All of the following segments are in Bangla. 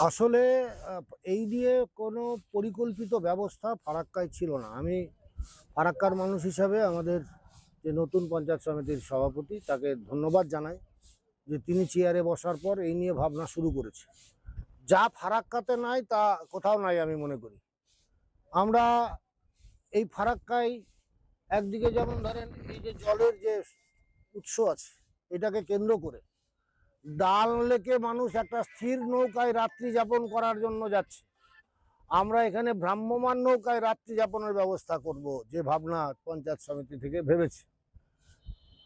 আসলে এই নিয়ে কোনো পরিকল্পিত ব্যবস্থা ফারাক্কায় ছিল না। আমি ফারাক্কার মানুষ হিসাবে আমাদের যে নতুন পঞ্চায়েত সমিতির সভাপতি তাকে ধন্যবাদ জানাই যে তিনি চেয়ারে বসার পর এই নিয়ে ভাবনা শুরু করেছে। যা ফারাক্কাতে নাই তা কোথাও নাই আমি মনে করি। আমরা এই ফারাক্কায় একদিকে যেমন ধরেন এই যে জলের যে উৎস আছে এটাকে কেন্দ্র করে ডাল লেকে মানুষ একটা স্থির নৌকায় রাত্রি যাপন করার জন্য যাচ্ছে। আমরা এখানে ভ্রাম্যমাণ নৌকায় রাত্রি যাপনের ব্যবস্থা করব, যে ভাবনা পঞ্চায়েত সমিতি থেকে ভেবেছে।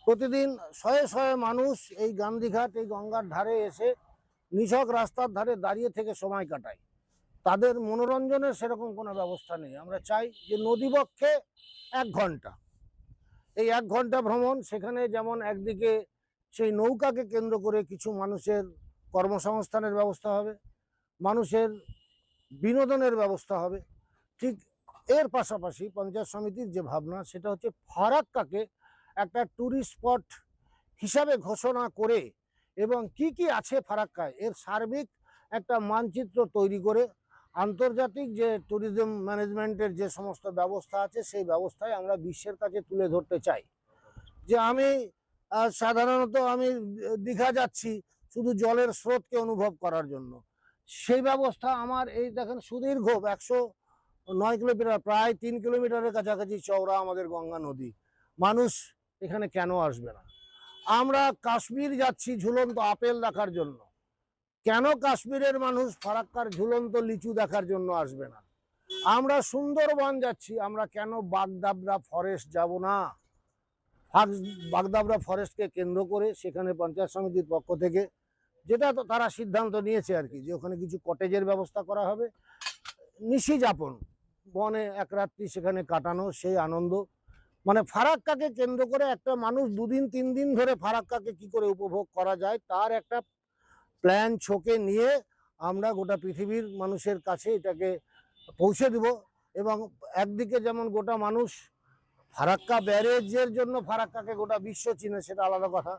প্রতিদিন শয়ে শয়ে মানুষ এই গান্ধীঘাট এই গঙ্গার ধারে এসে নিছক রাস্তার ধারে দাঁড়িয়ে থেকে সময় কাটায়। তাদের মনোরঞ্জনের সেরকম কোনো ব্যবস্থা নেই। আমরা চাই যে নদীবক্ষে 1 ঘন্টা, এই 1 ঘন্টা ভ্রমণ, সেখানে যেমন একদিকে সেই নৌকাকে কেন্দ্র করে কিছু মানুষের কর্মসংস্থানের ব্যবস্থা হবে, মানুষের বিনোদনের ব্যবস্থা হবে। ঠিক এর পাশাপাশি পঞ্চায়েত সমিতির যে ভাবনা সেটা হচ্ছে ফারাক্কাকে একটা ট্যুরিস্ট স্পট হিসাবে ঘোষণা করে এবং কি কি আছে ফারাক্কায় এর সার্বিক একটা মানচিত্র তৈরি করে আন্তর্জাতিক যে ট্যুরিজম ম্যানেজমেন্টের যে সমস্ত ব্যবস্থা আছে সেই ব্যবস্থায় আমরা বিশ্বের কাছে তুলে ধরতে চাই। যে আমি সাধারণত আমি দীঘা যাচ্ছি শুধু জলের স্রোতকে অনুভব করার জন্য, সেই ব্যবস্থা আমার এই দেখেন সুদীর্ঘ 109 কিলোমিটার, প্রায় 3 কিলোমিটারের কাছাকাছি চওড়া আমাদের গঙ্গা নদী। মানুষ এখানে কেন আসবে না? আমরা কাশ্মীর যাচ্ছি ঝুলন্ত আপেল দেখার জন্য, কেন কাশ্মীরের মানুষ ফারাক্কার ঝুলন্ত লিচু দেখার জন্য আসবে না? আমরা সুন্দরবন যাচ্ছি, আমরা কেন বাগডাবরা ফরেস্ট যাব না? বাগডাবরা ফরেস্টকে কেন্দ্র করে সেখানে পঞ্চায়েত সমিতির পক্ষ থেকে যেটা তো তারা সিদ্ধান্ত নিয়েছে আর কি, যে ওখানে কিছু কটেজের ব্যবস্থা করা হবে, নিশি যাপন, বনে এক রাত্রি সেখানে কাটানো, সেই আনন্দ। মানে ফারাক্কাকে কেন্দ্র করে একটা মানুষ 2 দিন 3 দিন ধরে ফারাক্কাকে কি করে উপভোগ করা যায় তার একটা প্ল্যান ছকে নিয়ে আমরা গোটা পৃথিবীর মানুষের কাছে এটাকে পৌঁছে দেব। এবং একদিকে যেমন গোটা মানুষ ফারাক্কা ব্যারেজের জন্য ফারাক্কাকে গোটা বিশ্ব চিনে, সেটা আলাদা কথা,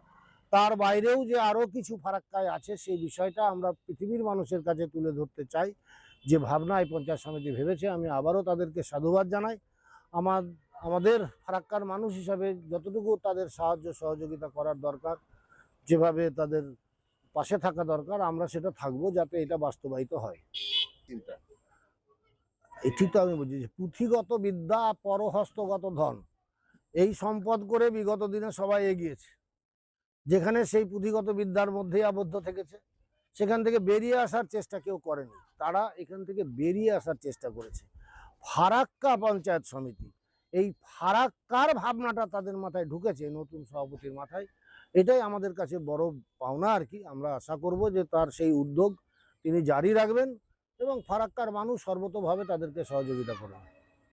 তার বাইরেও যে আরও কিছু ফারাক্কায় আছে সেই বিষয়টা আমরা পৃথিবীর মানুষের কাছে তুলে ধরতে চাই। যে ভাবনা এই পঞ্চায়েত সমিতি ভেবেছে, আমি আবারও তাদেরকে সাধুবাদ জানাই। আমাদের ফারাক্কার মানুষ হিসাবে যতটুকু তাদের সাহায্য সহযোগিতা করার দরকার, যেভাবে তাদের পাশে থাকা দরকার, আমরা সেটা থাকবো যাতে এটা বাস্তবায়িত হয়। এটি তো আমি বুঝি যে পুঁথিগত বিদ্যা পরহস্তগত ধন, এই সম্পদ করে বিগত দিনে সবাই এগিয়েছে। যেখানে সেই পুঁথিগত বিদ্যার মধ্যেই আবদ্ধ থেকেছে, সেখান থেকে বেরিয়ে আসার চেষ্টা কেউ করেনি, তারা এখান থেকে বেরিয়ে আসার চেষ্টা করেছে। ফারাক্কা পঞ্চায়েত সমিতি এই ফারাক্কার ভাবনাটা তাদের মাথায় ঢুকেছে, নতুন সভাপতির মাথায়। এটাই আমাদের কাছে বড় পাওনা আর কি। আমরা আশা করব যে তার সেই উদ্যোগ তিনি জারি রাখবেন এবং ফারাক্কার মানুষ সর্বতোভাবে তাদেরকে সহযোগিতা করবেন।